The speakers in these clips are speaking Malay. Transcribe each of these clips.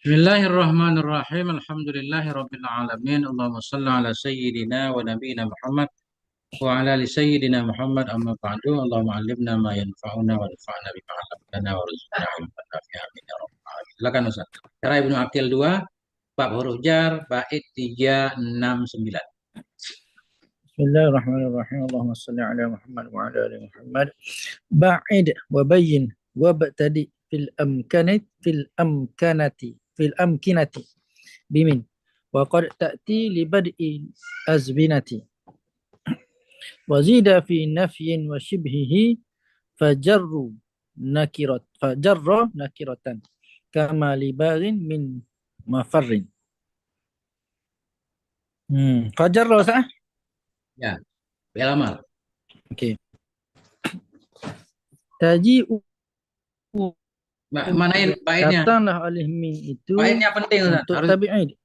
Bismillahirrahmanirrahim. Alhamdulillahirabbil alamin. Allahumma shalli ala sayyidina wa nabiyyina Muhammad wa ala ali sayyidina Muhammad amma ba'du. Allahumma 'allimna ma yanfa'una wa anfa'na bima 'allamtana wa rizqna ilman nafi'an amin ya rabbal alamin. Silakan Ustaz. Cara Ibnu Aqil 2, bab huruf jar, bait 369. Bismillahirrahmanirrahim. Allahumma salli ala Muhammad wa ala ali Muhammad. Ba'id wa bayyin wa ba'tadi fil amkinati bimin wa qad ta'ti li bad'i azbinati wa zida fi nafyin wa shibhihi fajarra nakiratan kama li baghin min mafarrin. Fajarra sah? Ya, fi'il amal. Okey. Taji'u Manain baitnya? datanglah oleh min itu Baitnya penting Ustaz. untuk Harus tabi'id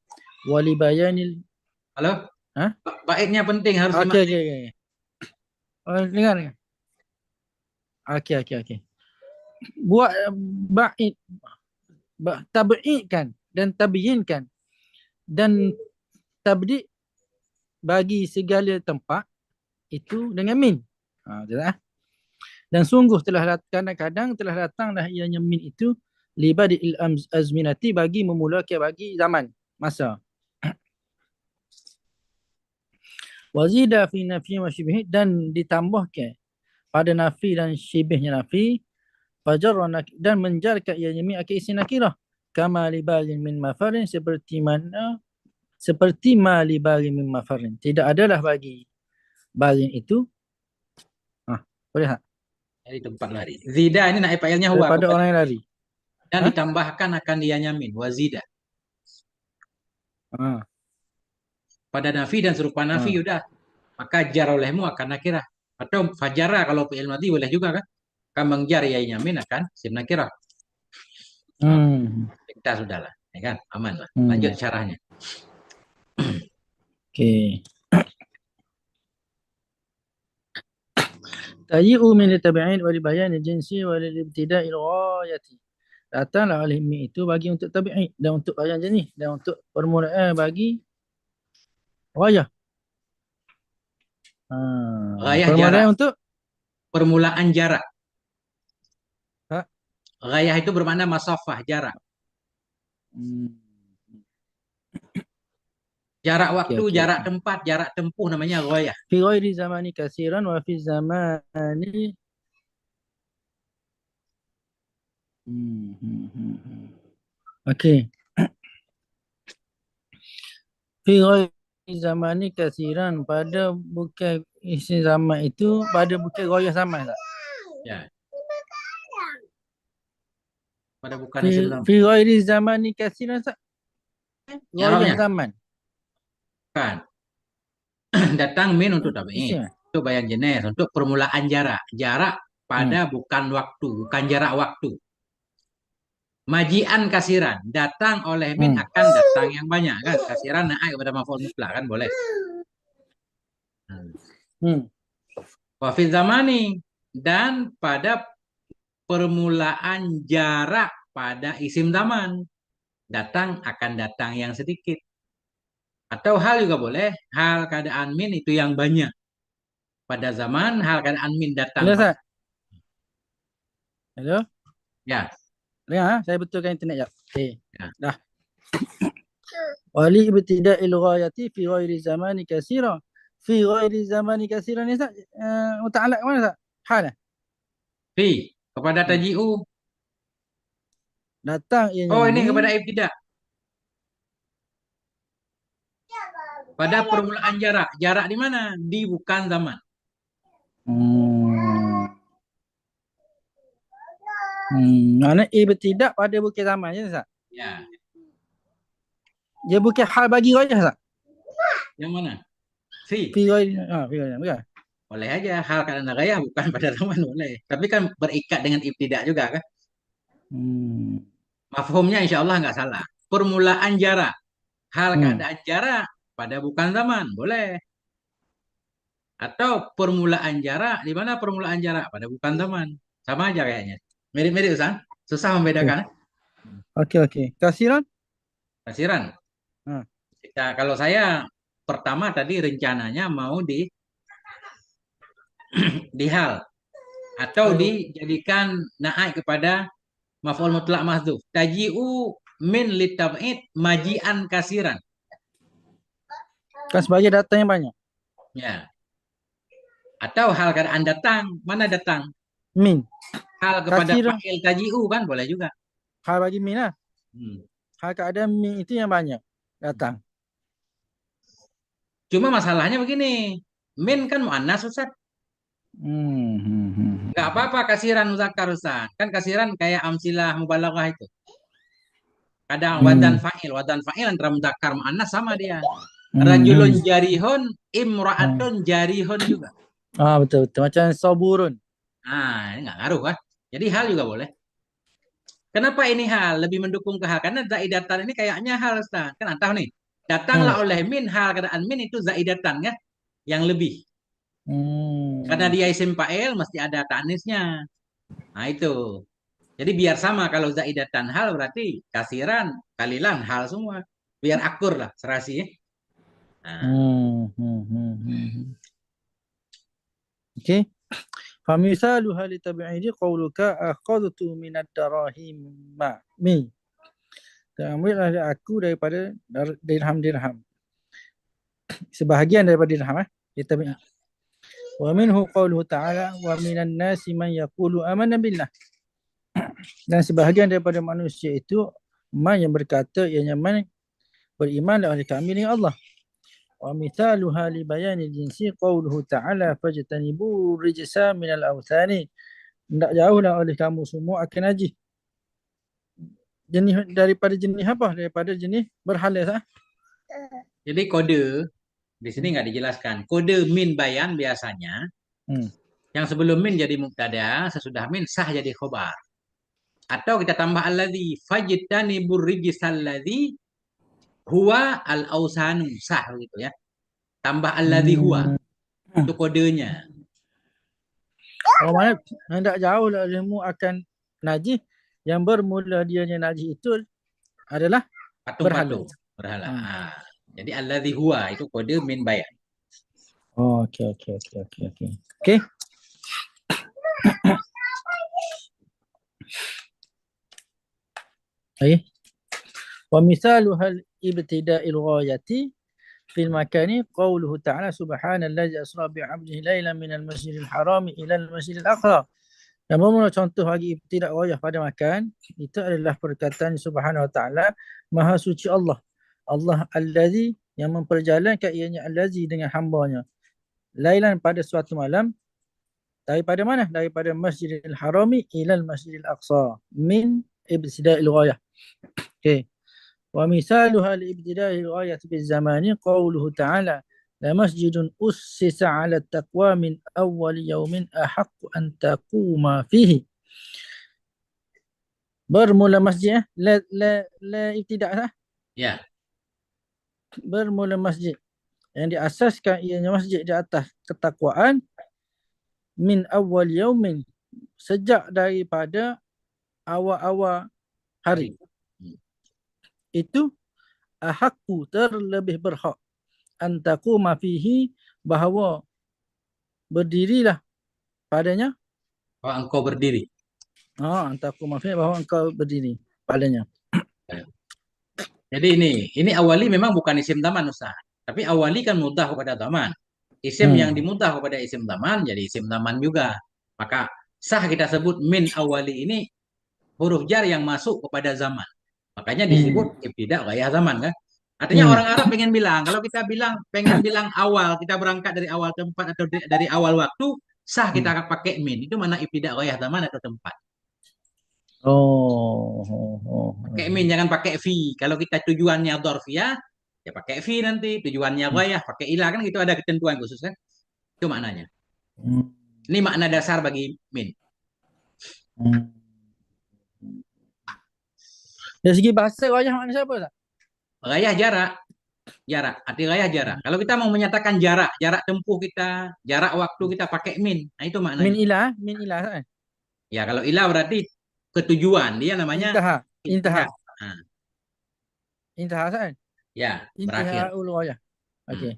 wali bayanil. Halo? Hah? Baitnya penting harus Okey. Oh, dengar. Okey. Buat ba'id tabi'idkan dan tabyinkan dan tabdi' bagi segala tempat itu dengan min. Betul. Dan sungguh kadang-kadang telah datanglah ianya min itu libadil azminati bagi memulakan bagi zaman masa. Wazida fi nafi wa syibhi dan ditambahkan pada nafi dan syibihnya nafi fajarra dan menjarkan ianya min akan isi nakirah kama libalin min mafarin seperti ma libalin min mafarin. Tidak adalah bagi balin itu boleh tak? dari tempat lari. Zida ini naib fa'ilnya huwa Daripada orang yang lari. dan ditambahkan akan dianya min wazida. Pada nafi dan serupa nafi udah, maka jar olehmu akan nakirah. Atau fajara kalau fi'il madhi boleh juga kan? Kan mengjar ya min akan sim nakirah. Kita sudahlah, ya kan? Aman lah. Lanjut caranya. Okey. Tayi'u min tabi'in wa li bayan jinsi wa li ibtida'il ghayati. Datanglah oleh min itu bagi untuk tabi'in dan untuk bayan jenis dan untuk permulaan bagi ghayah. Ghayah jarak. Untuk permulaan jarak. Ghayah itu bermakna masafah, jarak. Jarak waktu, jarak tempat, jarak tempuh namanya ghayah. Fi ghairi zamani katsiran wa fi zamani Okey. Fi ghairi zamani katsiran pada bukan isi zaman itu pada bukan ghayah zaman tak? Ya. Pada bukan isi zaman. Fi ghairi zamani katsiran tak? Ghayah zaman. Kan. Datang min untuk tabi'in. Untuk bayan jenis, untuk permulaan jarak. Jarak pada bukan waktu, bukan jarak waktu. Majian kasiran, datang oleh min akan datang yang banyak kan. Kasiran naik kepada maf'ul mutlak kan boleh. Wa fi zamani dan pada permulaan jarak pada isim zaman. Datang akan datang yang sedikit. Atau hal juga boleh, hal keadaan min itu yang banyak. Pada zaman hal keadaan min datang. Halo? Ya. Dengar, saya betulkan internet jap. Okey. Dah. Wali ibtida'il ghayati fi ghairi zamani katsira. Fi ghairi zamani katsira ni tak muta'allaq mana tak? Hal. Fi kepada taji'u. Datang ianya. Oh, ini kepada ibtida'. Pada permulaan jarak. Jarak di mana? Di bukan zaman. Mana ibtida' pada bukan zaman je tak? Ya. Dia bukan hal bagi ghayah tak? Yang mana? Fi ghayah. Bukan. Boleh aja hal keadaan ghayah bukan pada zaman boleh. Tapi kan berikat dengan ibtida' juga kan? Mafhumnya insya Allah nggak salah. Permulaan jarak. Hal keadaan jarak pada bukan zaman boleh. Atau permulaan jarak, di mana permulaan jarak pada bukan zaman. Sama aja kayaknya. Mirip-mirip Ustaz. Susah membedakan. Okey. Kasiran? kasiran. Ha. Kalau saya pertama tadi rencananya mau di hal atau Ayo. dijadikan naik kepada maf'ul mutlak mahdzuf. Taji'u min litab'id maji'an kasiran. Kan sebagai datang yang banyak. Ya. Atau hal keadaan datang, mana datang? Min. Hal kepada Kasir. fa'il taji'u kan boleh juga. Hal bagi min lah. Hmm. Hal keadaan min itu yang banyak datang. Cuma masalahnya begini. Min kan mu'annas Ustaz. Nggak apa-apa kasiran muzakkar Ustaz. Kan kasiran kayak amsilah mubalaghah itu. Kadang wadan fa'il antara muzakkar mu'annas sama dia. Rajulun jarihun, imra'atun jarihun juga. Ah, betul-betul. Macam saburun. Nah, ini nggak ngaruh kan? Jadi hal juga boleh. Kenapa ini hal? Lebih mendukung ke hal. Karena zaidatan ini kayaknya hal Ustaz. Kan tahu nih. Datanglah oleh min, hal keadaan min itu zaidatan ya. Yang lebih. Karena dia isim fa'il mesti ada ta'nisnya. Nah itu. Jadi biar sama kalau zaidatan hal berarti kasiran, kalilan hal semua. Biar akur lah serasi ya. Nah. Okey. Famisaluha li tabi'idi qawluka akhadtu minad darahim mi. Ambillah aku daripada dirham. Sebahagian daripada dirham li tabi'i. Wa minhu qawluhu ta'ala wa minan nasi man yaqulu amanna billah. Dan sebahagian daripada manusia itu man yang berkata ianya man beriman oleh kami dengan Allah. Wa mithaluha li bayani jinsi qawluhu ta'ala fajtanibu rijsa minal awthani. Tak jauhlah oleh kamu semua akan najis. Jenis daripada jenis apa? Daripada jenis berhala sah? Jadi kode di sini nggak dijelaskan. Kode min bayan biasanya yang sebelum min jadi mubtada, sesudah min sah jadi khobar. Atau kita tambah alladzi fajtanibur rijsal ladzi huwa al-ausanu sah gitu ya. Tambah alladzi huwa. Itu kodenya. Oh, mana hendak jauh lah olehmu akan najis. Yang bermula dianya najis itu adalah patung-patung berhala. Nah, jadi alladzi huwa itu kode min bayan. Oh, okey. Okey. Baik. Wa mithaluha al-ibtida'il ghayati fil makani qawluhu ta'ala subhanallazi asra bi 'abdihi lailan minal masjidil harami ila al-masjidil aqsa. Dan bermula contoh bagi ibtida' ghayah pada makan itu adalah perkataan subhanahu wa ta'ala maha suci Allah. Allah allazi yang memperjalankan ianya allazi dengan hambanya. Lailan pada suatu malam daripada mana? Daripada Masjidil Harami ila Masjidil Aqsa min ibtida'il ghayah. Okey. Wa misaluha li ibtida'il ghayah bil zamani qawluhu ta'ala la masjidun ussisa 'ala taqwa min awwal yawmin ahaqqu an taquma fihi. Bermula masjid la ibtida' sah? Ya. Bermula masjid yang diasaskan ianya masjid di atas ketakwaan min awal yaumin sejak daripada awal-awal hari. Itu ahakku terlebih berhak antaquma fihi bahawa berdirilah padanya. Bahwa engkau berdiri. Antaquma fihi bahawa engkau berdiri padanya. Jadi ini awali memang bukan isim zaman Ustaz. Tapi awali kan mudah kepada zaman. Isim yang dimudah kepada isim zaman jadi isim zaman juga. Maka sah kita sebut min awali ini huruf jar yang masuk kepada zaman. Makanya disebut ibtida' ghayah zaman kan. Artinya orang Arab pengen bilang, kalau kita pengen bilang awal, kita berangkat dari awal tempat atau dari awal waktu, sah kita pakai min. Itu mana ibtida' ghayah zaman atau tempat. Pakai min, jangan pakai fi. Kalau kita tujuannya dzarfiyah, ya pakai fi nanti. Tujuannya ghayah, pakai ila kan itu ada ketentuan khusus kan. Itu maknanya. Ini makna dasar bagi min. Dari segi bahasa ghayah makna siapa tak? Ghayah jarak. Arti ghayah jarak. Kalau kita mau menyatakan jarak tempuh kita, jarak waktu kita pakai min. Nah itu maknanya. Min ilah kan? Ya kalau ilah berarti ketujuan. Dia namanya intaha. Nah. Intaha kan? Ya, berakhir. Intihaul ghayah. Hmm. Okey.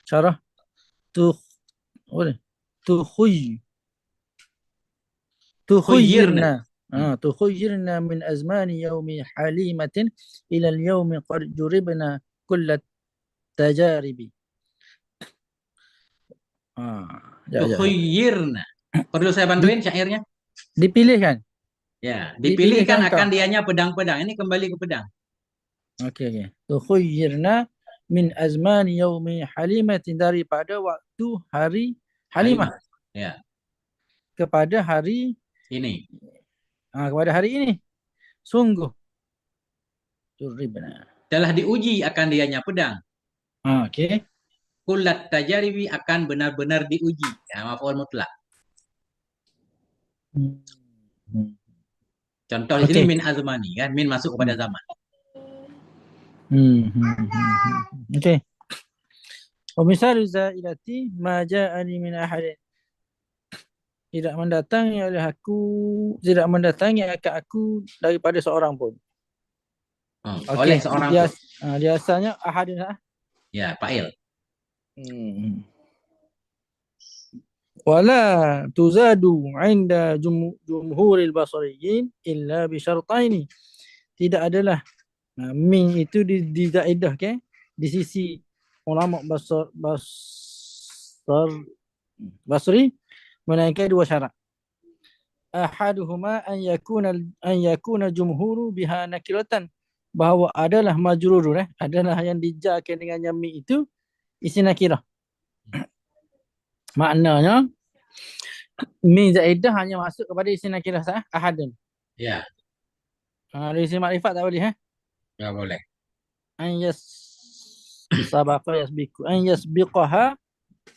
Syarah tu apa ni? Tukhuy Khuyyirna. tukhuyyirna. Hmm. Tukhuyyirna min azmani yaumi halimatin ila al-yaumi qad juribna kullat tajaribi. Ya ya ya. Khuyyirna. Perlu saya Di, bantuin syairnya? dipilihkan. Ya, dipilihkan Dipilihkan akan engkau. dianya pedang-pedang. Ini kembali ke pedang. Okey okey. Tukhuyyirna min azmani yaumi halimatin, daripada waktu hari Halimah Halimah. Ya, kepada hari ini. kepada hari ini. Sungguh juribna. Telah diuji akan dianya pedang. Okey. Kullat tajaribi akan benar-benar diuji. Ya, maf'ul mutlak. Hmm. Hmm. Contoh di sini Okey. min azmani kan, min masuk kepada Hmm. zaman. Okey. Wa misalu zailati ma ja'ani min ahadin. Tidak mendatangi oleh aku, tidak mendatangi akan aku daripada seorang pun. Oleh Okey. seorang Dia pun. biasanya ahadin Ya, fa'il. Hmm. Wala tuzadu 'inda jumhuril basriyin illa bi syartaini. Tidak adalah min itu dizaidah ke di sisi ulama Basri menaikkan dua syarat. Ahaduhuma an yakuna jumhuru biha nakiratan, bahawa adalah majrur adalah yang dijarkan dengan yami itu isi nakirah. Maknanya min zaidah hanya masuk kepada isi nakirah sah ahadun. Ya, Dari isi makrifat tak boleh nggak boleh. an yasbiqaha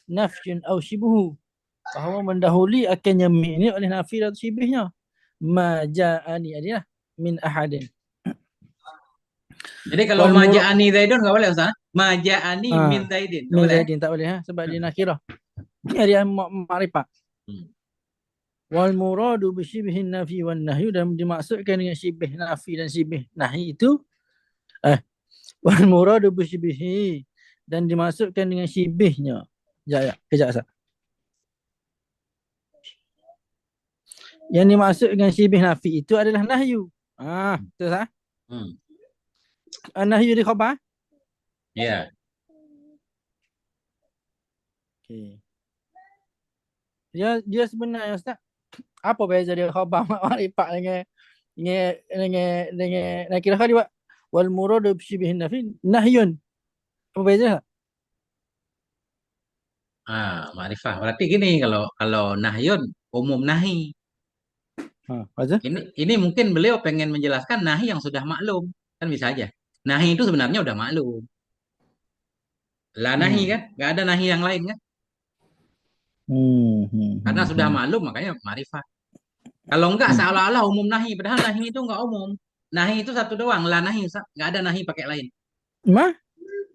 nafyun aw shibhu, bahawa mendahului akan yami ini oleh nafi dan shibihnya. Ma ja'ani adalah min ahadin. Jadi kalau Wal murad maja'ani Zaidun nggak boleh Ustaz? Maja'ani min Zaidin nggak min boleh? zaidin tak boleh sebab dia nakirah. Dia makrifat. Hmm. Wal muradu bi shibhin nafi wan nahyu, dan dimaksudkan dengan shibih nafi dan shibih nahi itu wal muradu bi shibhi, dan dimaksudkan dengan shibihnya. Kejap Ustaz. Yang dimaksud dengan shibih nafi itu adalah nahyu. Betul Ustaz? Hmm. Nahyu di khabar. Ya, Okey. Dia sebenarnya Ustaz, apa beza dia khabar makrifat dengan nakirah kali buat wal muradu bi shibhin nafi nahyun. Apa beza? ma'rifah. Berarti gini kalau kalau nahyun umum nahi. Baca? Ini mungkin beliau pengen menjelaskan nahi yang sudah maklum. Kan bisa aja. Nahi itu sebenarnya udah maklum. Lah nahi Hmm. kan? Nggak ada nahi yang lain kan? Hmm. Karena sudah maklum makanya ma'rifah. Kalau enggak Hmm. seolah-olah umum nahi. Padahal nahi itu enggak umum. Nahi itu satu doang. Lah nahi. Nggak ada nahi pakai lain. Ma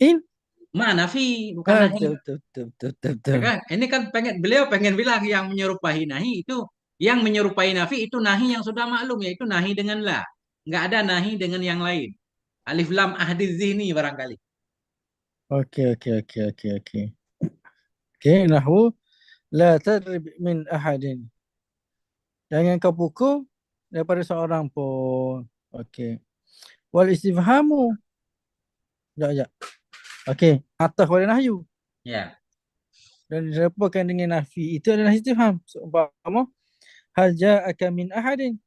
in Ma nafi bukan nahi. Ya betul. kan? Ini kan beliau pengen bilang yang menyerupai nahi itu yang menyerupai nafi itu nahi yang sudah maklum yaitu nahi dengan la. Nggak ada nahi dengan yang lain. Alif lam ahdi zihni barangkali. Okey. Okey, nahwu la tadrib min ahadin. Jangan kau pukul daripada seorang pun. Okey. Wal istifhamu. Sekejap. Okey. Atas pada nahyu. Ya. Dan diserupakan dengan nafi. Itu adalah istifham. Seumpama hal ja'aka min ahadin.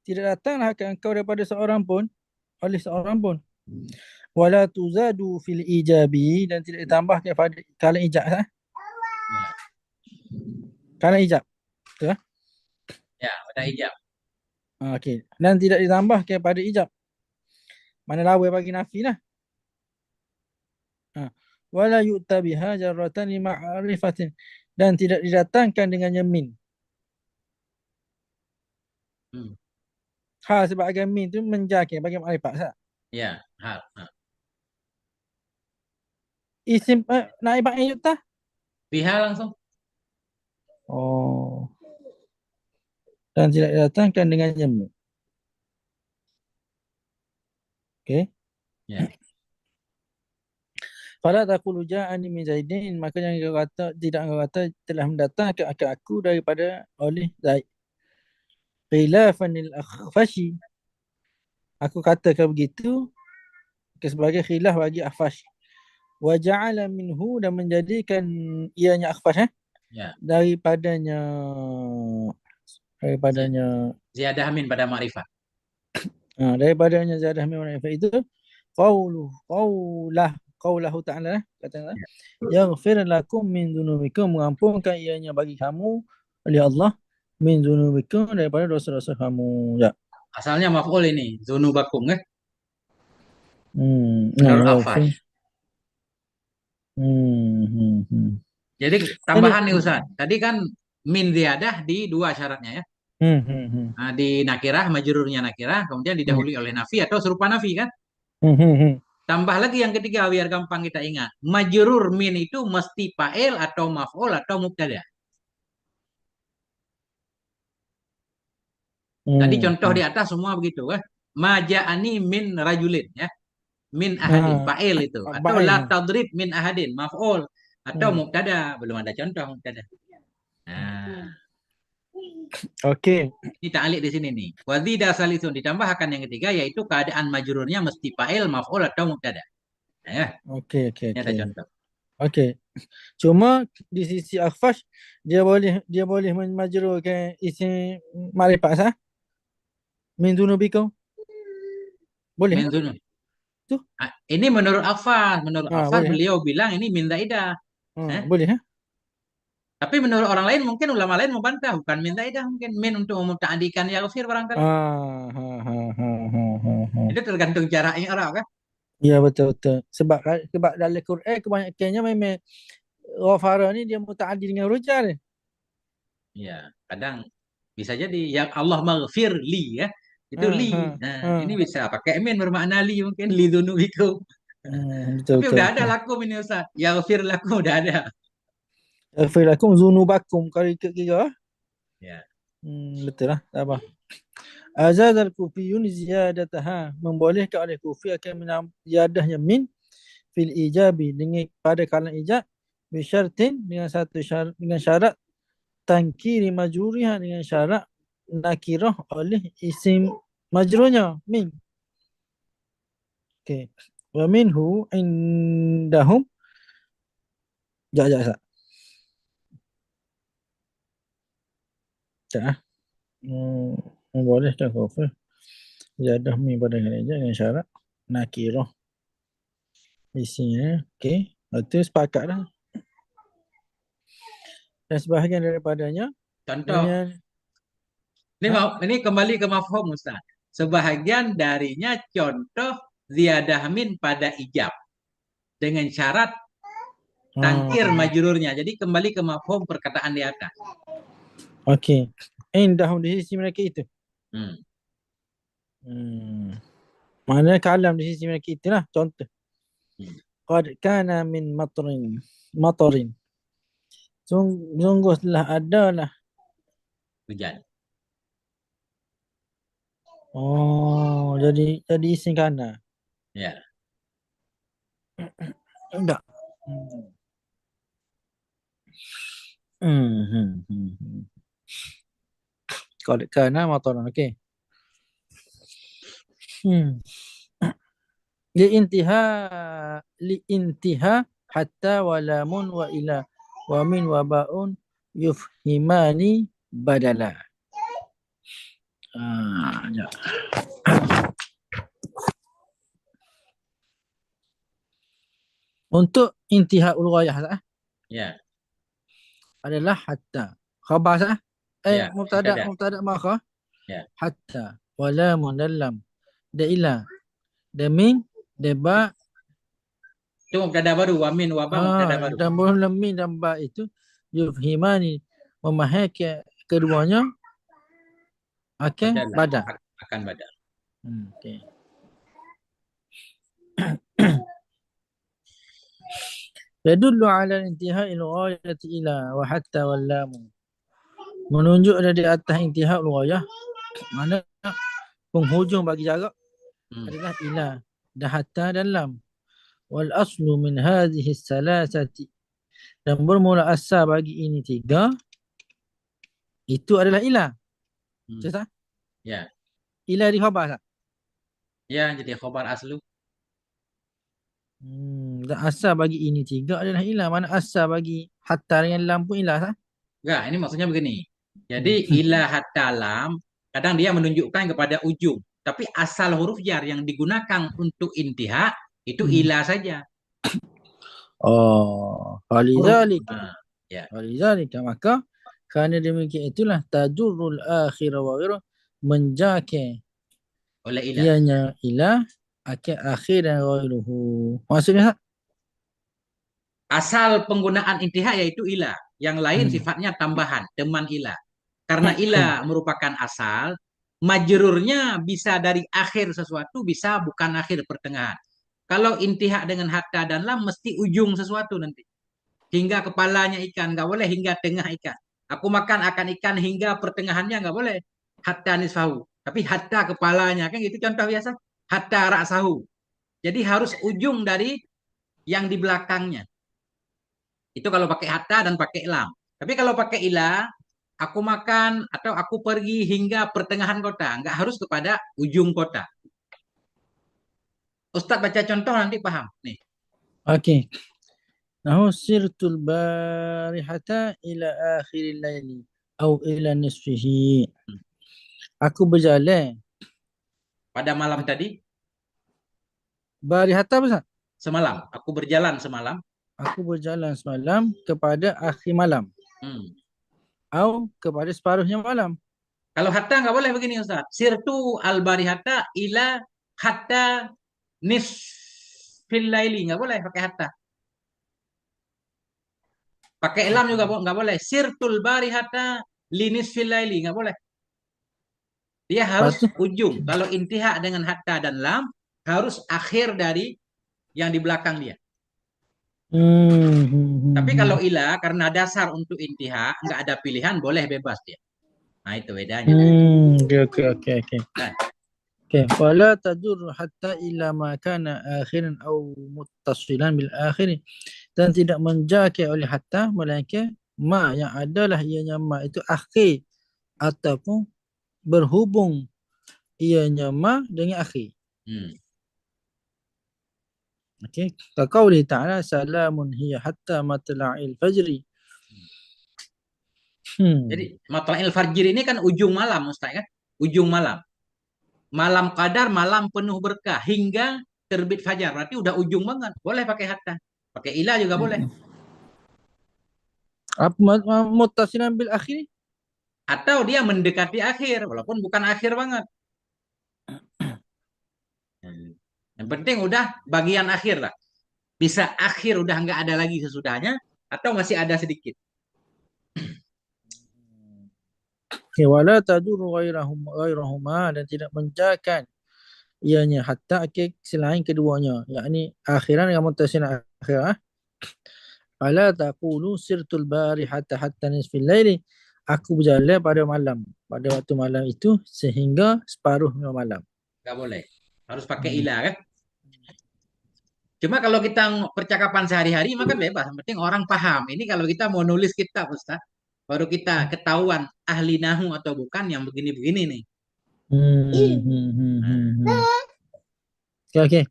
Tidak datanglah ke engkau daripada seorang pun. Oleh seorang pun. Wala tuzadu fil ijabi. Dan tidak ditambahkan pada kala ijab. Ya. Kala ijab. Betul lah? Ya, pada ijab. Okey. Dan tidak ditambahkan pada ijab. Mana lawa bagi nafi lah. Wala yu'ta biha jarratan li ma'rifatin, dan tidak didatangkan dengan yamin. Hmm. Sebagai min tu menjarkan bagi makrifat sah. Ya, hal. Isim naibah yu'ta. Biha langsung. Oh. Dan tidak didatangkan dengan yamin. Okey. Ya. Fala taqulu ja'ani min Zaidin, maka jangan kau kata, tidak kau kata telah mendatang ke aku daripada oleh Zaid. Khilafan al-Akhfashi, aku katakan begitu sebagai khilaf bagi Akhfash. Wa ja'ala minhu, dan menjadikan ianya Akhfash Ya. daripadanya Zi- daripadanya Ziyadah min pada ma'rifah. daripadanya Zadah min Manifah itu qaulahu ta'ala, kata Ya. yaghfir lakum min dzunubikum, mengampunkan ianya bagi kamu oleh Allah, min dzunubikum, daripada dosa-dosa kamu. Ya. Asalnya maf'ul ini, zunubakum kan? Nah, Menurut yaghfir. Afash. Hmm. Jadi Ini tambahan nih Ustaz. Tadi kan min ziyadah di dua syaratnya ya. hmm. Nah, di nakirah, majrurnya nakirah, kemudian Hmm. didahului oleh nafi atau serupa nafi kan? Hmm. Tambah lagi yang ketiga biar gampang kita ingat. Majrur min itu mesti fa'il atau maf'ul atau mubtada. Tadi contoh di atas semua begitu kan. Maja'ani min rajulin ya. Min ahadin, fa'il itu. Atau Baik. la tadrib min ahadin, maf'ul. Atau Hmm. mubtada, belum ada contoh mubtada. Nah, Okey. ini ta'liq di sini nih. Wazida salisun, ditambahkan yang ketiga yaitu keadaan majrurnya mesti fa'il, maf'ul atau mubtada. Nah, ya, Okey. ini ada contoh. Okey. Cuma di sisi Akhfash, dia boleh memajrurkan isim makrifat sah min dunubikum. Boleh Min dzunub. tu? Ini menurut Affan, Boleh beliau bilang ini min zaidah. boleh Tapi menurut orang lain mungkin ulama lain membantah bukan min zaidah, mungkin min untuk memuta'adikan yaghfir barangkali. Ha. Itu tergantung cara i'rab kan. Ya, betul. Sebab dalam Quran kebanyakannya memang ghafara ni dia mutaaddi dengan rujar ni. Ya, kadang bisa jadi ya Allah maghfir li ya. Itu Ha li. ha Nah, ha. ini bisa pakai min bermakna li mungkin li dzunubikum. Betul Tapi betul udah ada betul. lakum ini Ustaz. Yaghfir lakum udah ada. Afilakum zunubakum, kalau ikut kira. Ya. Betul lah. Tak apa. Azaz al-Kufiyun ziyadataha, membolehkan oleh Kufi akan ziyadahnya min fil ijabi, dengan pada kalangan ijab, bisyartin, dengan satu syarat, dengan syarat tankiri majruriha, dengan syarat nakirah oleh isim majrurnya min. Okey. Wa minhu indahum, jap. Tak. Membolehkan Kufi ziyadah min pada kalangan ijab dengan syarat nakirah isinya. Okey. Itu sepakat dah. Dan sebahagian daripadanya Contoh, dengan ini kembali ke mafhum Ustaz. Sebahagian darinya contoh ziyadah min pada ijab dengan syarat tangkir majrurnya. Jadi kembali ke mafhum perkataan di atas. okey. Indahum, di sisi mereka itu. Hmm. Mana kalam di sisi mereka itulah contoh. Hmm. Qad kana min matarin. Sungguh telah adalah. Hujan. Jadi isim kana. Ya. Enggak. Qad kana mataran. Okey. Liintiha hatta walamun wa ila wa min wa ba'un yufhimani badala. Ya. Untuk intiha ghayah Ya. adalah hatta. Khabar Ya. mubtada maka Ya. hatta walamun dalam da ila da min da ba. Itu mubtada baru, wamin wabah mubtada baru. Dan belum min dan ba itu yufhimani, memahami keduanya akan badal. Akan badal. Okey. Yadullu ala intihai al-ghayati ila wa hatta wal lam. Menunjuk dari atas intihai al-ghayah, mana penghujung bagi jarak adalah ila dan hatta dan lam. Wal aslu min hadhihi salasati, dan bermula asal bagi ini tiga itu adalah ilah. Hmm. Betul tak? Ya, Ilah di khabar tak? ya jadi khobar aslu. Dan asal bagi ini tiga adalah ilah. Mana asal bagi hatta dengan lam pun ilah tak? Enggak, ini maksudnya begini. Jadi Hmm. ilah hatta lam kadang dia menunjukkan kepada ujung. Tapi asal huruf jar yang digunakan untuk intiha itu Hmm. ilah saja. Oh, Huruf. walidzalika. Nah, ya. Walidzalika, maka kerana demikian itulah tajurrul akhir wa ghairuh, menjake Oleh ilah. ianya ilah akhir dan ghairuhu. Maksudnya tak? Asal penggunaan intiha yaitu ilah. Yang lain Hmm. sifatnya tambahan, teman ilah. Karena ilah merupakan asal, majrurnya bisa dari akhir sesuatu, bisa bukan akhir pertengahan. Kalau intiha dengan hatta dan lam mesti ujung sesuatu nanti. Hingga kepalanya ikan, nggak boleh hingga tengah ikan. Aku makan akan ikan hingga pertengahannya nggak boleh. Hatta nisfahu. Tapi hatta kepalanya, kan gitu contoh biasa. Hatta ra'sahu. Jadi harus ujung dari yang di belakangnya. Itu kalau pakai hatta dan pakai lam. Tapi kalau pakai ilah, aku makan atau aku pergi hingga pertengahan kota. Nggak harus kepada ujung kota. Ustadz baca contoh nanti paham. Nih, Okey. Nahu sirtul barihata ila akhiril laili atau ila nisfihi. Aku berjalan. pada malam tadi, Barihata apa sah? semalam, aku berjalan semalam. Aku berjalan semalam kepada akhir malam Hmm. atau kepada separuhnya malam. Kalau hatta nggak boleh begini Ustaz. Sirtu al-barihata ila hatta nisfil laili. Nggak boleh pakai hatta. Pakai lam juga nggak boleh. Sirtul barihata linisfil laili. Nggak boleh. Dia Lepas harus tu, ujung. Kalau intiha dengan hatta dan lam, harus akhir dari yang di belakang dia. Tapi kalau hmm. ilah, karena dasar untuk intiha, nggak ada pilihan, boleh bebas dia. Nah itu bedanya. Okey, okey, okey, okey. Nah, Okey, wala tadur hatta ila ma kana akhiran atau muttasilan bil akhir, dan tidak menjaki oleh hatta melainkan ma yang adalah ianya ma itu akhir ataupun berhubung ianya ma dengan akhir. hmm. Okey, kaqauli ta'ala salamun hiya hatta matla'il fajri. Jadi Hmm. matla'il fajr ini kan ujung malam Ustaz kan? Ujung malam. Malam qadar, malam penuh berkah hingga terbit fajar. Berarti udah ujung banget. Boleh pakai hatta. Pakai ilah juga boleh. Apa muttasilan bil akhir? Atau dia mendekati akhir walaupun bukan akhir banget. Yang penting udah bagian akhir lah. Bisa akhir udah nggak ada lagi sesudahnya atau masih ada sedikit. Okay, wala tadur ghairahuma, dan tidak menjakan ianya hatta akhir selain keduanya, yakni akhiran yang muttasilan akhirah. Ala taqulu sirtul barihata hatta nisfil laili. Aku berjalan pada waktu malam itu sehingga separuh malam. Nggak boleh. Harus pakai Hmm. ilah kan. Cuma kalau kita percakapan sehari-hari maka bebas. Yang penting orang paham. Ini kalau kita mau nulis kitab Ustaz. Baru kita ketahuan ahli nahu atau bukan yang begini-begini nih. Nah, Okay, okay.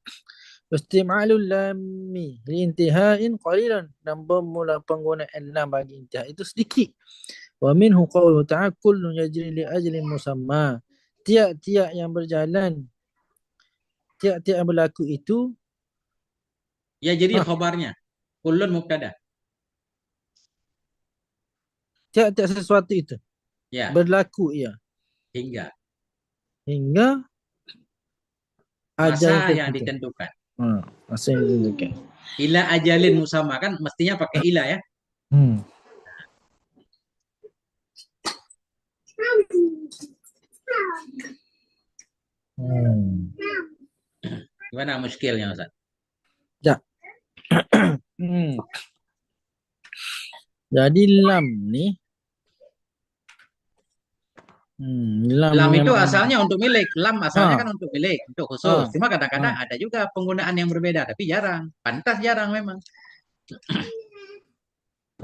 Istimalul lami liintihain qalilan, dan bermula penggunaan lam bagi intihai itu sedikit. Wa minhu qawluhu ta'ala kullun yajri li ajlin musamma. Tiap-tiap yang berjalan, tiap-tiap yang berlaku itu, ya jadi ah, khobarnya. Kullun mubtada. tiap-tiap sesuatu itu Ya, berlaku ia hingga. hingga ajal Masa yang yang tertentu. ditentukan. Masa yang ditentukan. Ila ajalin musamma kan mestinya pakai ila ya. Hmm. Hmm. Gimana muskilnya Ustaz? Ya. Hmm. Jadi lam ni Lam Lam dengan itu makna. asalnya untuk milik. Lam asalnya Ha, kan untuk milik, untuk khusus. ha, Cuma kadang-kadang ha. ada juga penggunaan yang berbeda, tapi jarang. Pantas jarang memang.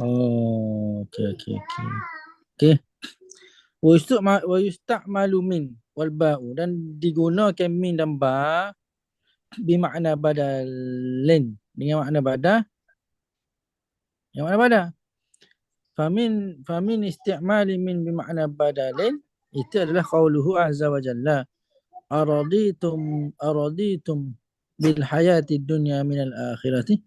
Oh, okey okey okey. Okey. Wa yusta'malu min wal ba'u dan digunakan min dan ba bermakna badalin dengan makna badal. Yang mana badal? Famin isti'mali min bermakna badalin itu adalah qauluhu azza wa jalla araditum bil hayati dunya min al akhirati.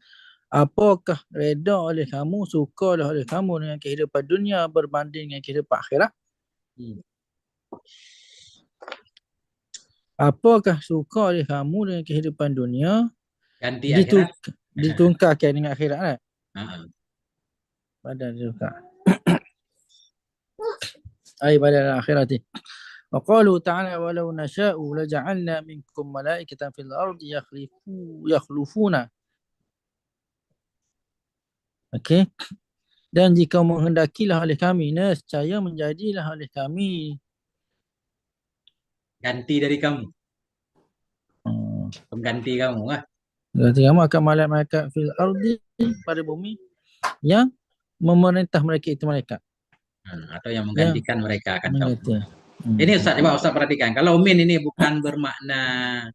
Apakah reda oleh kamu, sukalah oleh kamu dengan kehidupan dunia berbanding dengan kehidupan akhirat? Hmm. Apakah suka oleh kamu dengan kehidupan dunia Ganti akhirat. ditungkarkan dengan akhirat kan? Ha. Pada juga. Ay pada akhirat. Wa qalu ta'ala walau nasha'u laja'alna minkum malaikatan fil ardi yakhlufuna. Okey. Dan jika menghendakilah oleh kami, nescaya menjadilah oleh kami Ganti dari kamu. Pengganti kamu. berarti kamu akan malaikat fil ardi pada bumi yang memerintah mereka itu malaikat Atau yang yang menggantikan mereka akan kamu. mengganti. Ini Ustaz, coba Ustaz perhatikan. Kalau min ini bukan bermakna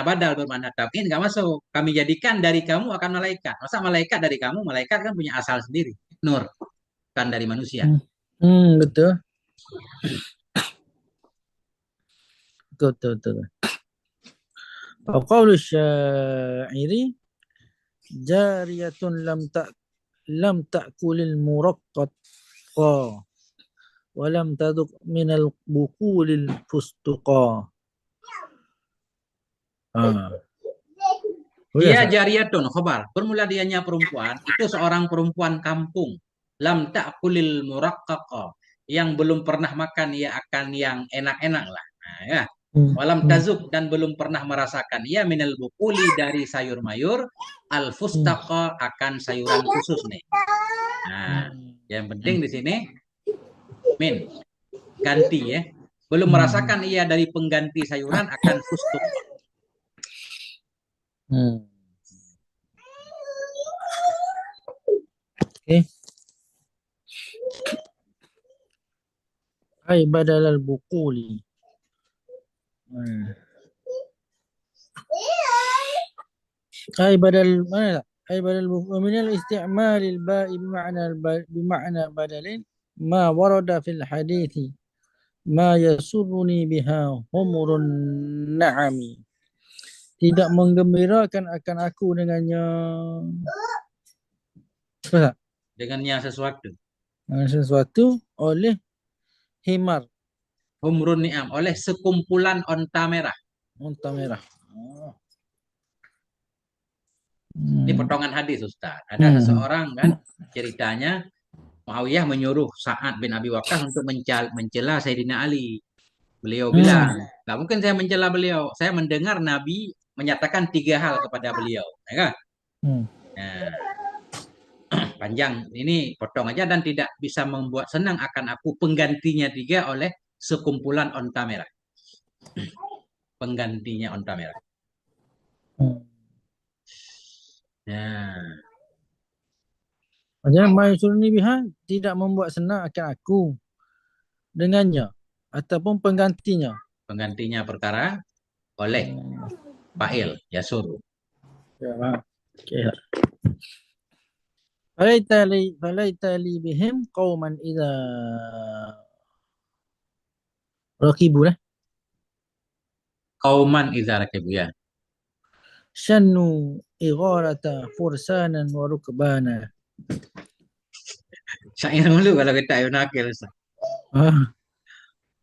badal, bermakna tab'in, nggak masuk. Kami jadikan dari kamu akan malaikat. Masa malaikat dari kamu? Malaikat kan punya asal sendiri. Nur, bukan dari manusia. Betul. Betul. Qaulu syairi jariyatun lam ta'kulil muraqqaqa wa lam taduk minal bukulil fustuqa. Dia jariyatun, khobar. Bermula dianya perempuan, itu seorang perempuan kampung. Lam ta'kulil muraqqaqa. Yang belum pernah makan, ia akan yang enak-enak lah. Nah, ya. Walam tazuk dan belum pernah merasakan ia minal bukuli dari sayur mayur al fustaqa akan sayuran khusus nih. Nah, yang penting di sini min ganti ya. Belum merasakan ia dari pengganti sayuran akan fustuk. Okay. Hai badal al-bukuli. Hai badal mana tak? Hai badal min al-isti'mal al-ba'i bima'na badalin ma warada fil hadithi ma yasurruni biha humurun na'ami. Tidak menggembirakan akan aku dengannya. Apa tak? Dengannya sesuatu. Sesuatu oleh himar. Humrun ni'am oleh sekumpulan onta merah. Unta merah. Ini potongan hadis Ustaz. Ada seseorang kan ceritanya Muawiyah menyuruh Sa'ad bin Abi Waqqas untuk mencela Sayyidina Ali. Beliau bilang, nggak mungkin saya mencela beliau. Saya mendengar Nabi menyatakan 3 hal kepada beliau. Ya kan? Nah, panjang. Ini potong aja dan tidak bisa membuat senang akan aku penggantinya 3 oleh sekumpulan onta merah. Penggantinya onta merah. Nah, Maksudnya Maysurni biha tidak membuat senang akan aku dengannya ataupun penggantinya. penggantinya perkara oleh fa'il yasuru. Ya, faham. Okay. Falaita li bihim qauman idza raqibu lah. Kauman idza rakibu ya. Shannu igharata fursanan wa rukbana. Syair dulu kalau kita ayo nakil.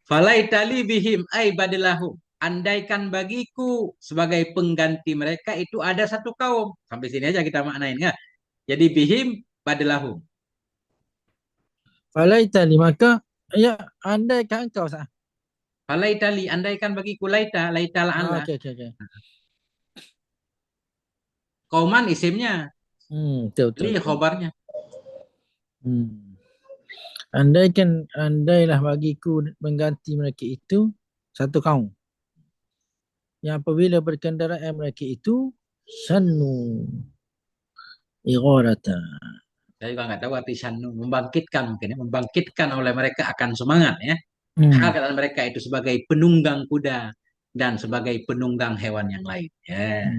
Falaitali bihim ay badilahum. Andaikan bagiku sebagai pengganti mereka itu ada satu kaum. Sampai sini aja kita maknain ya. Jadi bihim badilahum. Falaitali maka ya andaikan engkau sah. Falaitali andaikan bagiku laita la'alla. Okey. Kauman isimnya. Betul. Li khobarnya. andailah bagiku mengganti mereka itu satu kaum yang apabila berkendaraan mereka itu sannu igharata. Saya juga nggak tahu arti syanu, membangkitkan mungkin ya, membangkitkan oleh mereka akan semangat ya. Hmm. Keadaan mereka itu sebagai penunggang kuda dan sebagai penunggang hewan yang lain. Ya,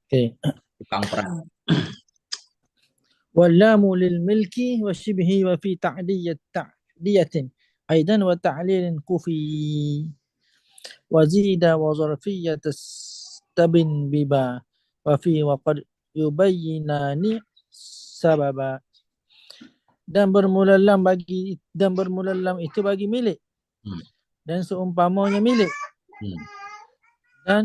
Okay. tukang perang. واللام للملك والشبه وفي تعدية أيضا وتعليل كفي وزيد وظرفية استبن ببا وفي وقد يبينان سببا dan bermula lam itu bagi milik Hmm. dan seumpamanya milik Hmm. dan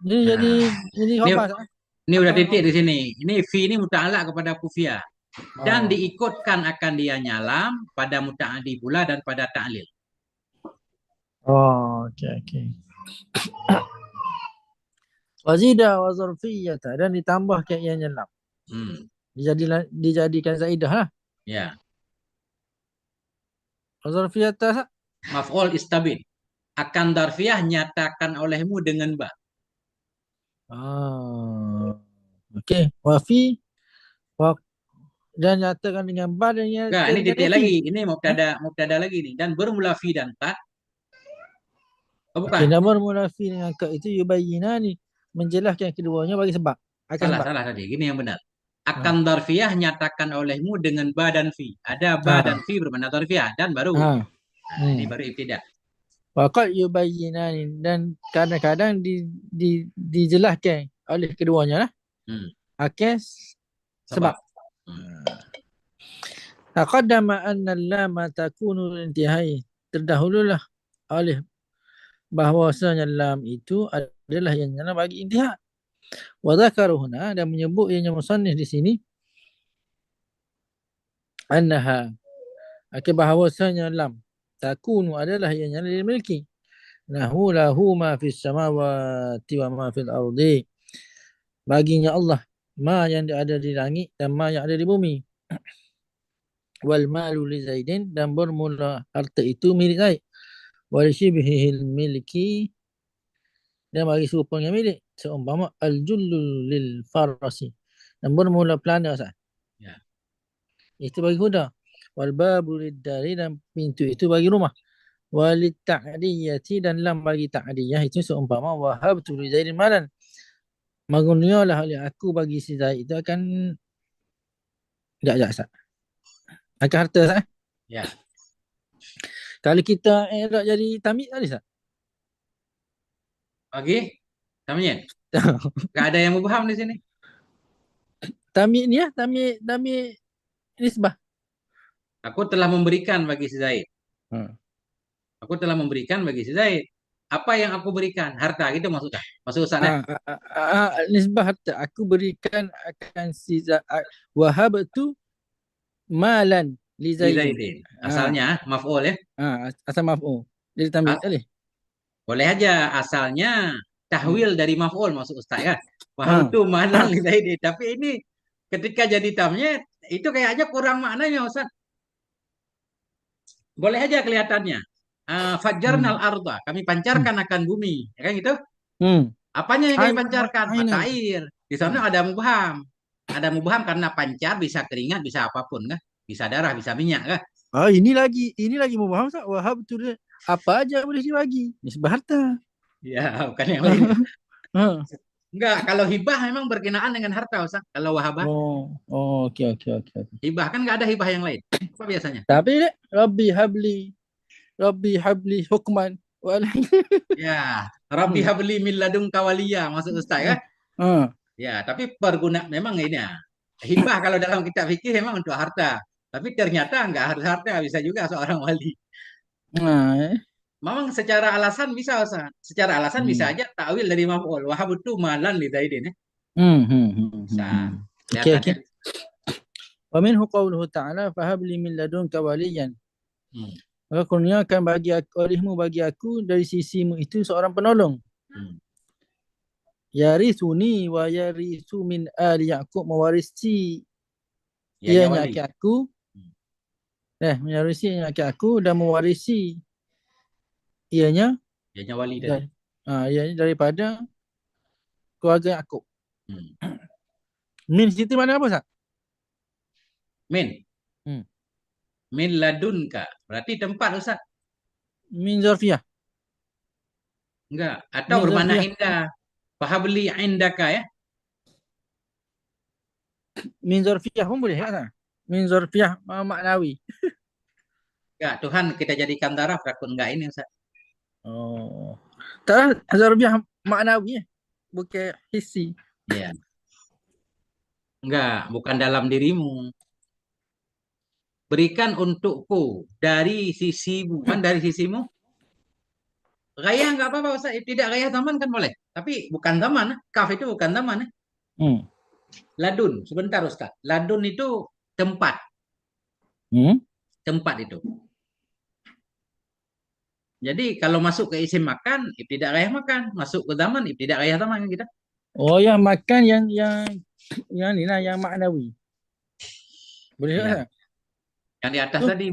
ini Nah, jadi ini khabar ini udah atau titik di sini. Ini fi ini muta'alaq kepada kufia dan oh. diikutkan akan dia nyalam pada muta'adi pula dan pada ta'lil. Oh, okey. Wazida wa zarfiyata dan ditambah ianya lam. Hmm. Dijadikan zaidah lah. Ya, Wa zarfiyata maf'ul istabin. Akan darfiyah nyatakan olehmu dengan ba. okey. Wa fi wa dan nyatakan dengan ba dan Nah, ini dengan titik fi. lagi. Ini mubtada lagi nih. Dan bermula fi dan ta. Oh, Okey, bukan. dan bermula fi dengan ka itu yubayyinani menjelaskan keduanya bagi sebab. Akan sebab. Salah tadi. Gini yang benar. Ha. Akan darfiyah nyatakan olehmu dengan ba dan fi. Ada ba dan Ha. fi bermakna darfiyah dan baru. Ha. Nah, ini baru ibtidah. Waqad yubayyinani dan kadang-kadang dijelaskan oleh keduanya lah. Hmm. Akan sebab. Sebab. Hmm. Taqaddama anna al-lama takunu intihai. Terdahululah oleh bahwasanya lam itu adalah yang nyala bagi intihai. Wa dzakaru huna dan menyebut ianya musannif di sini annaha bahwasanya lam takunu adalah yang nyala dimiliki. Nahu lahu ma fis samawati wa ma fil ardi. Baginya Allah ma yang ada di langit dan ma yang ada di bumi. Wal malu li Zaidin dan bermula harta itu milik Zaid. Wal shibhihil milki dan bagi serupanya milik. Seumpama al-jullu lil farasi dan bermula pelana sah. Ya. Itu bagi kuda. Wal babu lid dari dan pintu itu bagi rumah. Wal ta'diyati dan lam bagi ta'diyah itu seumpama wahabtu li Zaidin malan. Magunialah oleh aku bagi si Zaid itu akan sah. Akan harta sah. Ya. Kalau kita elak jadi tamid tadi sah. Lagi? Tamyin. Gak ada yang mubham di sini. Tamid ni tamid nisbah. Aku telah memberikan bagi si Zaid. Aku telah memberikan bagi si Zaid. Apa yang aku berikan? Harta gitu maksudnya. Maksud Ustaz Nisbah harta aku berikan akan si wahab tu malan li Li Zaidin. Zaidin. Asalnya maf'ul ya. Asal maf'ul. Jadi tamid tadi. Boleh aja asalnya tahwil dari maf'ul maksud Ustaz kan. Ah. Wahabtu malan li Zaidin. Tapi ini ketika jadi tamyiz itu kayaknya kurang maknanya Ustaz. Boleh aja kelihatannya. Fajjarnal arda, kami pancarkan akan bumi, ya kan gitu? Apanya yang kami pancarkan? Mata air. Di sana ada mubham. Ada mubham karena pancar bisa keringat, bisa apapun kan? Bisa darah, bisa minyak kan? Ini lagi mubham tak? Wahab tu dia apa aja boleh dibagi. Nisbah harta. Ya, bukan yang lain. Enggak, kalau hibah memang berkenaan dengan harta, Ustaz. Kalau wahabah. Okey. Hibah kan enggak ada hibah yang lain. Apa biasanya? Tapi Rabbi habli hukman. Ya, Rabbi habli min ladunka waliya maksud Ustaz kan? Ya, tapi memang ini ya. Hibah kalau dalam kitab fikih memang untuk harta. Tapi ternyata enggak harus harta, bisa juga seorang wali. Memang secara alasan bisa, Ustaz. Secara alasan bisa aja takwil dari maf'ul. Wahabtu malan li Zaidin ya. Bisa. Okey. Wa minhu qawluhu ta'ala fahabli min ladunka waliyan. Maka kurniakan olehmu bagi aku dari sisimu itu seorang penolong. Yarithuni wa yarithu min ali Yaqub mewarisi Ianya ianya wali. akik aku, Hmm. mewarisi ianya akik aku dan mewarisi ianya Ianya wali tadi. dari, ianya daripada keluarga aku. Hmm. Min situ mana apa Ustaz? Min. Hmm. Min ladunka. Berarti tempat Ustaz. Min zarfiyah. Enggak. Atau Min bermakna zarfiyah. indah. Fahabli indaka ya. Min zarfiyah pun boleh kan? Min zarfiyah maknawi. Enggak. Tuhan kita jadikan daraf. Takut enggak ini Ustaz. Oh. Tak zarfiyah maknawi bukan hissi. Iya. Enggak. Bukan dalam dirimu. Berikan untukku dari sisimu. Kan dari sisimu. Gaya enggak apa-apa Ustaz. Tidak gaya zaman kan boleh. Tapi bukan zaman. Kaf itu bukan zaman. Hmm. Ladun. Sebentar Ustaz. Ladun itu tempat. Hmm. Tempat itu. Jadi kalau masuk ke isim makan, ibtidak gayah makan. Masuk ke zaman, ibtidak gayah zaman kan kita. Oh, yang makan yang ni lah yang maknawi. Boleh tak Ya. Ustaz? Yang di atas Tu tadi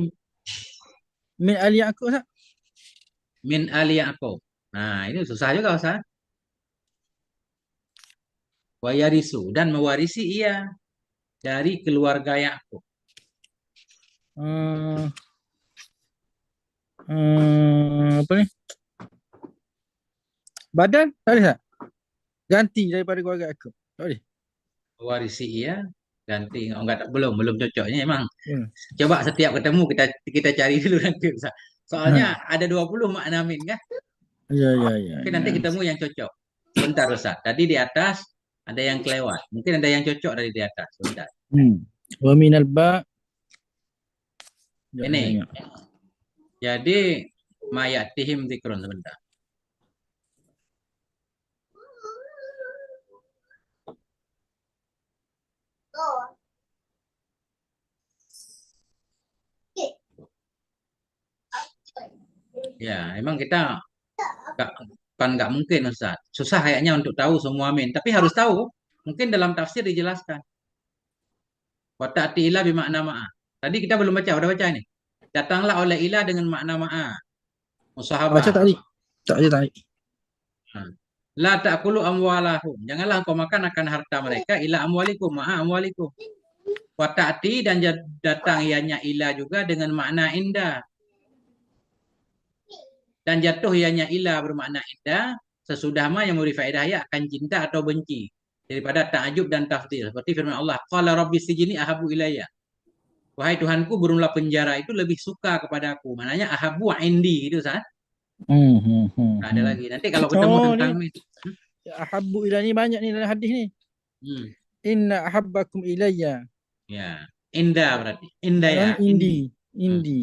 min ali aku Ustaz. min ali Ya'qub. Nah, ini susah juga Ustaz. Wayarisu dan mewarisi ia dari keluarga Yakub. Hmm, apa ni? Badan tak boleh tak? Ganti daripada keluarga aku. Tak boleh. Mewarisi ia ganti enggak belum cocoknya emang. Hmm. Coba setiap ketemu kita cari dulu nanti Ustaz. Soalnya Ha. ada 20 makna min kan. Ya, ya, ya, Mungkin nanti ya. ketemu yang cocok. Sebentar Ustaz. Tadi di atas ada yang kelewat. Mungkin ada yang cocok dari di atas. Sebentar. Hmm. Wa minal ba. Sekejap saya Ini. tengok. Jadi mayatihim zikrun sebentar. Ya, emang kita nggak- kan nggak mungkin Ustaz. Susah kayaknya untuk tahu semua min. Tapi harus tahu. Mungkin dalam tafsir dijelaskan. Wa ta'ti ila bimakna ma'a. Tadi kita belum baca, udah baca ini. Datanglah oleh ilah dengan makna ma'a. Baca Musahabah. tak tadi? Tak ada tak. Nah. La ta'kulu amwalahum. Janganlah kau makan akan harta mereka ila amwalikum ma'a amwalikum. Wa ta'ti dan datang ianya ilah juga dengan makna indah. Dan jatuh ianya ilah bermakna indah sesudah ma yang memberi faedah ya akan cinta atau benci daripada ta'ajub dan tafsir seperti firman Allah qala rabbi sijini ahabu ilayya wahai Tuhanku burunglah penjara itu lebih suka kepadaku maknanya ahabu indi gitu kan. Hmm, hmm, hmm, Nah, ada hmm. lagi nanti kalau ketemu Oh, tentang ni ahabbu ila ni banyak ni dalam hadis ni. hmm, Inna ahabbakum ilayya. ya indah berarti indah ya Kan indi. indi, Hmm. indi.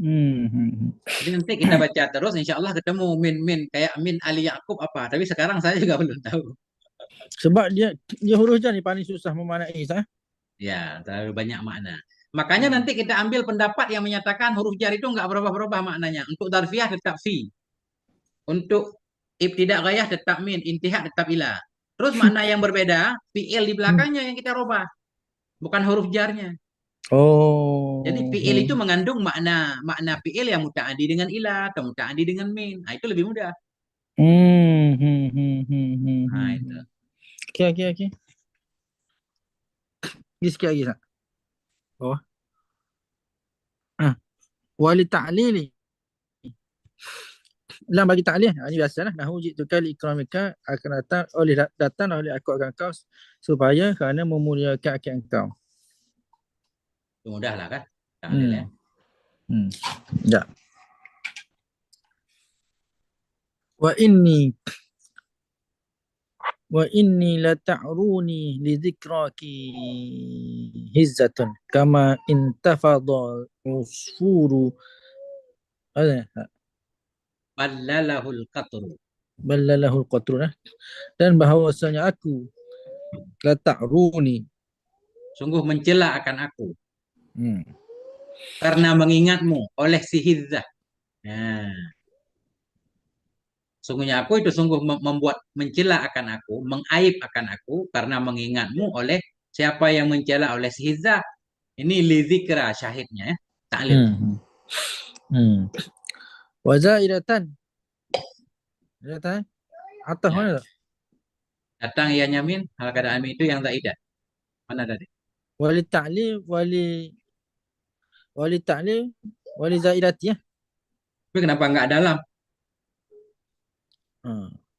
Hmm, hmm, hmm. Jadi nanti kita baca terus insya Allah ketemu min kayak min Ali Yakub apa tapi sekarang saya juga belum tahu. Sebab dia huruf jar ni paling susah memaknai Ustaz. Ya, terlalu banyak makna. Makanya Hmm. nanti kita ambil pendapat yang menyatakan huruf jar itu nggak berubah-berubah maknanya. Untuk darfiyah tetap fi. Untuk ibtidak gayah tetap min. Intihak tetap ila. Terus makna yang berbeda, fi'il di Hmm. belakangnya yang kita rubah. Bukan huruf jarnya. Jadi Oh. fi'il itu mengandung makna makna fi'il yang muta'adi dengan ila atau muta'adi dengan min. Nah, itu lebih mudah. Hmm, hmm, hmm, hmm, hmm, Nah, hmm, itu. hmm. Okey, okey, okey. Ni sikit lagi tak? Oh. Ah, wali ta'lili. Lam bagi ta'lil. Ini biasalah. Nahu jitu kali ikramika akan datang oleh aku akan kau supaya kerana memuliakan akan engkau. Itu mudah lah kan? Ta'lil ya. Hmm. Hmm. Ya. Wa inni la ta'runi li dzikraki hizzatun kama intafadha usfuru ada Ballalahul qatru. ballalahul qatrun dan bahawasanya aku la ta'runi. Sungguh mencela akan aku. Hmm. Karena mengingatmu oleh si hizzah. Nah, sungguhnya aku itu sungguh membuat mencela akan aku, mengaib akan aku karena mengingatmu oleh siapa yang mencela oleh si Hizah. Ini li zikra syahidnya ya. Taklil. Hmm. Hmm. Wa zaidatan. Zaidatan. Atas Ya. mana tak? Datang ia nyamin hal keadaan itu yang zaidah. Mana tadi? Wali ta'lil, wali ta'lil, wali zaidati ya. Tapi kenapa enggak dalam? Ha.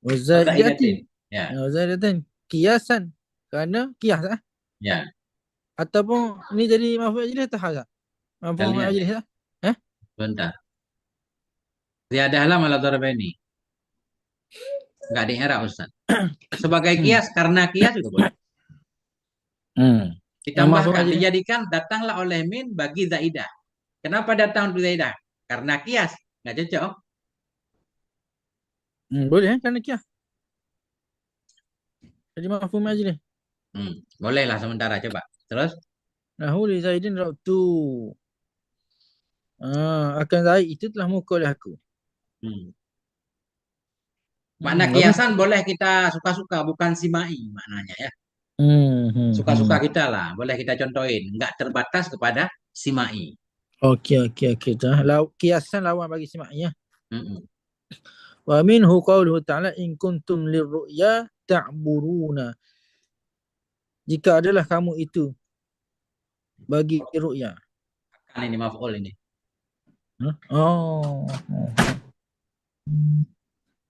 Wa Oh, zaidati. zaidatin. Ya. Wa zaidatan. Kiasan. Kerana kias tak? Ya. Ataupun ni jadi maf'ul ajlih atau hal tak? Kita Maf'ul lihat ya. ajlih tak? Eh? Bentar. Ziyadah lam ala darbaini. Enggak di era Ustaz. Sebagai Hmm. kias, karena kias juga boleh. Hmm. Yang maf'ul Ditambahkan, ajlih. dijadikan datanglah oleh min bagi zaidah. Kenapa datang untuk zaidah? Karena kias. Enggak cocok. Boleh kerana kias. Jadi maf'ul ajlih. Bolehlah sementara coba. Terus? Nahu li Zaidin rabtu. Akan Zaid itu telah mukul oleh aku. Hmm. Makna Bagus. kiasan boleh kita suka-suka, bukan simai maknanya ya. Hmm, hmm, Suka-suka hmm. kita lah, boleh kita contohin. Enggak terbatas kepada simai. Okey, okey, okey. Kiasan lawan bagi simak ya. Mm-mm. Wa minhu qawluhu ta'ala in kuntum lirru'ya ta'buruna. Jika adalah kamu itu bagi ru'ya. Kan ini maf'ul ini. Huh? Oh.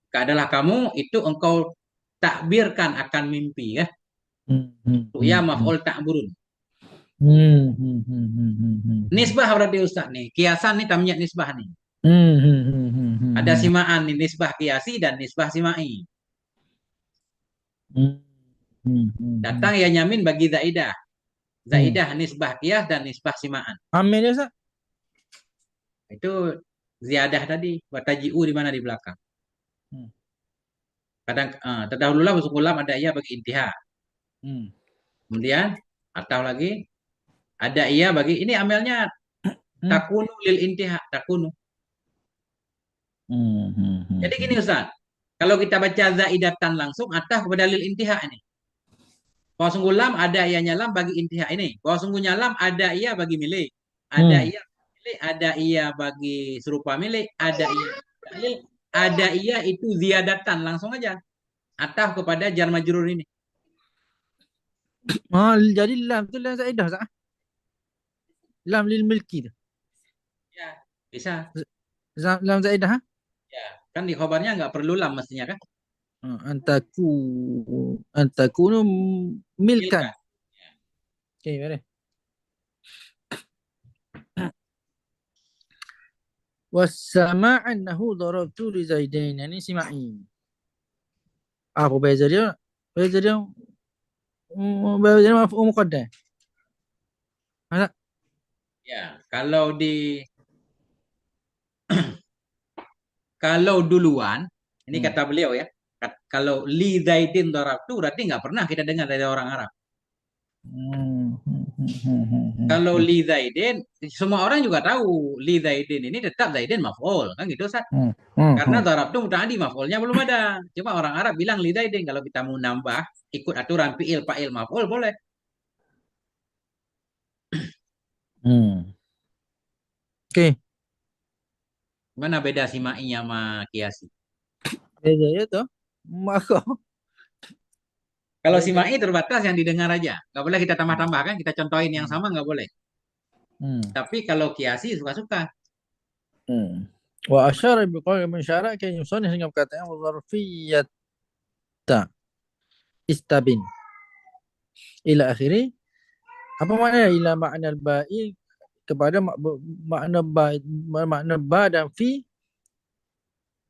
Jika adalah kamu itu engkau takbirkan akan mimpi ya. Hmm, hmm, Ya hmm, hmm. maf'ul ta'burun. Hmm, hmm, hmm, hmm, hmm, hmm. Nisbah berarti Ustaz nih. Kiasan nih tamnya nisbah nih. Hmm, hmm, hmm, hmm, hmm, Ada hmm. simaan nih nisbah kiasi dan nisbah simai. Hmm, hmm, hmm, hmm. Datang ya nyamin bagi zaidah. Hmm. Zaidah nisbah kias dan nisbah simaan. Amil dia Ustaz? Itu ziyadah tadi. Wataji'u di mana di belakang. Hmm. Kadang terdahululah masuk ulam ada ia bagi intiha. Hmm. Kemudian atau lagi ada ia bagi ini amelnya Hmm. takunu lil intiha, takunu. Hmm, hmm, hmm, Jadi hmm. gini Ustaz, kalau kita baca zaidatan langsung atau kepada lil intiha ini. Bahwa sungguh lam ada ianya lam bagi intiha ini. Bahwa sungguhnya lam ada ia bagi milik. Ada Hmm. ia milik, ada ia bagi serupa milik, ada ia dalil, ada ia itu ziyadatan langsung aja. Atau kepada jar majrur ini. Jadi lam tu lam zaidah Ustaz? Lam lil milki tu. Ya, bisa. Lam zaidah ha? Ya, kan di khobarnya nggak perlu lam mestinya kan? Antaku antakunu milkan. Milkan. Okey, boleh. Wasama'annahu darabtu li Zaidain. Ini sima'i. Apa beza dia? Beza dia beza dia maf'ul muqaddam. Ada? Ya, kalau duluan, ini Hmm. kata beliau ya, kalau li zaidin darabtu berarti nggak pernah kita dengar dari orang Arab. Hmm. Hmm. Hmm. Hmm. Hmm. Kalau Hmm. li zaidin, semua orang juga tahu li zaidin ini tetap zaidin maf'ul kan gitu Ustaz. Hmm. Hmm. Karena Hmm. darabtu muta'addi maf'ulnya belum ada. Cuma orang Arab bilang li zaidin, kalau kita mau nambah ikut aturan fi'il fa'il maf'ul boleh. Hmm. Okey. Mana beda sima'i sama kiasi? Beza dia tu. Maka Kalau beza. sima'i terbatas yang didengar aja. Nggak boleh kita tambah-tambah kan, kita contohin yang Hmm. sama nggak boleh. Hmm. Tapi kalau kiasi suka-suka. Hmm. Wa asyara bi qawli mensyara kan yusannif dengan perkataan zarfiyyat istabin ila akhiri. Apa makna ila makna al-ba'i kepada makna ba dan fi.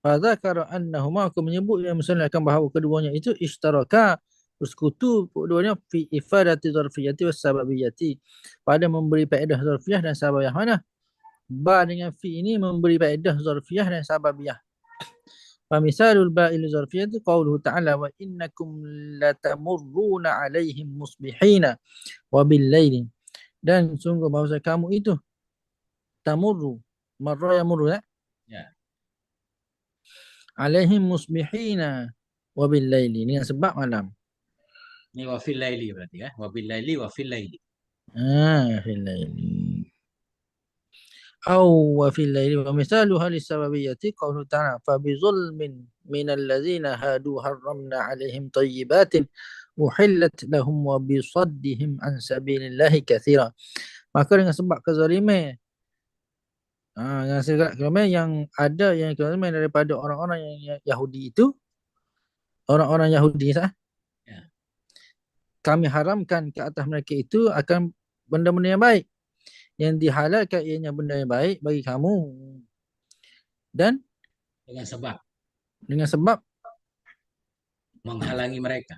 Fadzakara annahuma, aku menyebut yang mensunatkan bahawa keduanya itu ishtaraka bersekutu keduanya fi ifadati zarfiyati was sababiyati, pada memberi faedah zarfiyah dan sababiyah. Mana ba dengan fi ini memberi faedah zarfiyah dan sababiyah. Famisalul ba'il zarfiyati qauluhu ta'ala wa innakum latamurruna alaihim musbihina wa bil laili. Dan sungguh bahawa kamu itu tamurru marra yamurru Ya. alaihim musbihina wa bil laili, dengan sebab malam. Ini wafil laili berarti ya. Wabil laili wafil laili. fil laili. أو وفي الليل ومثالها للسببية قوله تعالى فبظلم من الذين هادوا حرمنا عليهم طيبات أحلت لهم وبصدهم عن سبيل الله كثيرا. Maka dengan sebab kezaliman, dengan segala kezaliman yang ada, yang kezaliman daripada orang-orang yang Yahudi itu, orang-orang Yahudi Ya. kami haramkan ke atas mereka itu akan benda-benda yang baik, yang dihalalkan ianya benda yang baik bagi kamu, dan Dengan sebab menghalangi mereka.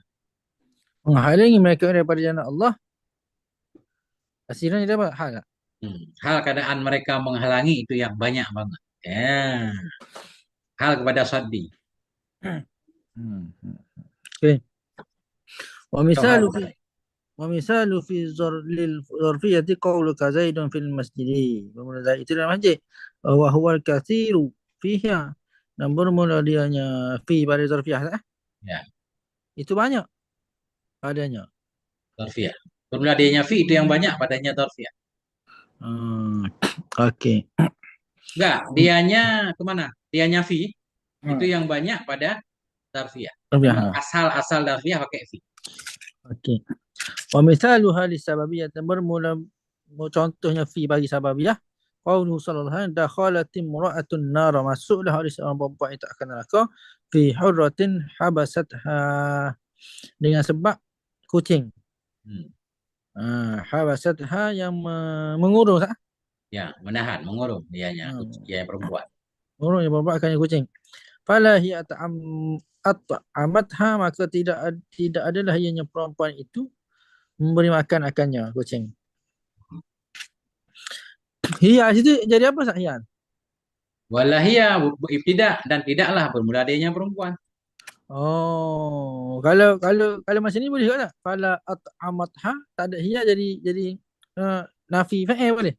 menghalangi mereka daripada jalan Allah. Hasilnya dia apa? Hal tak? Hal keadaan mereka menghalangi itu yang banyak banget. Ya. Hal kepada saddi. Okay. Hal ومثال في الظرفية قولك زيد في المسجد. Bermula Zaid itu dalam masjid. وهو الكثير فيها. Dan bermula dianya fi pada zarfiyah. Ya. Itu banyak padanya. Zarfiyah. Bermula dianya fi itu yang banyak padanya zarfiyah. Okey. Enggak, dianya kemana? Dianya fi itu yang banyak pada zarfiyah. Asal zarfiyah pakai fi. Okey. Wa mithaluha lisababiyah, bermula contohnya fi bagi sababiyah. Qauluhu sallallahu alaihi wasallam dakhalat imra'atun nar, masuklah oleh seorang perempuan itu akan neraka fi hurratin habasatha, dengan sebab kucing. Habasatha yang mengurus. Ya, menahan, mengurung dianya, dia perempuan. Mengurung yang perempuan akan kucing. Fala hiya at'amatha, maka tidak adalah ianya perempuan itu memberi makan akannya kucing. Hiya situ jadi apa sah hiya? Walahia ibtidak, dan tidaklah bermula adanya perempuan. Oh, kalau macam ni boleh tak? Fala at'amatha tak ada hiya, jadi nafi fa'il boleh.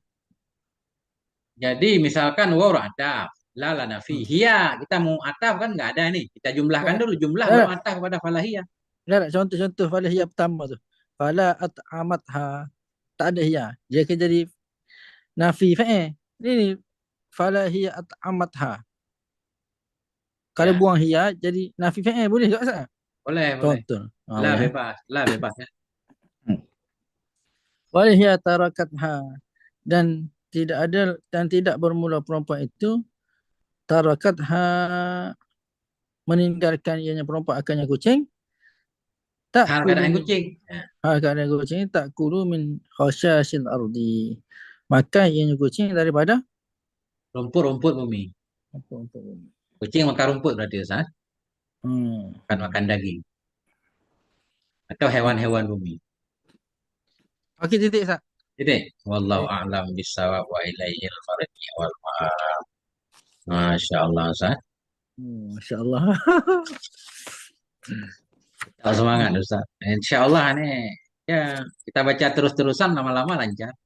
Jadi misalkan waw ataf, la nafi. Hiya kita mau ataf kan nggak ada nih. Kita jumlahkan dulu jumlah baru ataf kepada falahia. Lihat contoh-contoh fala hiya pertama tu. Fala at'amatha tak ada hiya. Dia akan jadi nafi fa'il. Ini fala hiya at'amatha. Kalau Ya. buang hiya jadi nafi fa'il boleh tak Ustaz? Boleh. Contoh. La bebas ya. Wala hiya tarakatha, dan tidak bermula perempuan itu tarakatha meninggalkan ianya perempuan akannya kucing. Hal keadaan kucing. Keadaan kucing tak kulu min khasyasil ardi, makan ianya kucing daripada Rumput bumi. Kucing makan rumput berarti Ustaz. Makan daging. Atau hewan-hewan bumi. Okey, titik Ustaz. Titik. Wallahu a'lam bishawab wa ilaihil fariqi wal ma'ab. Masya Allah Ustaz. Masya Allah. Semangat Ustaz. Insya Allah nih ya kita baca terus-terusan lama-lama lancar.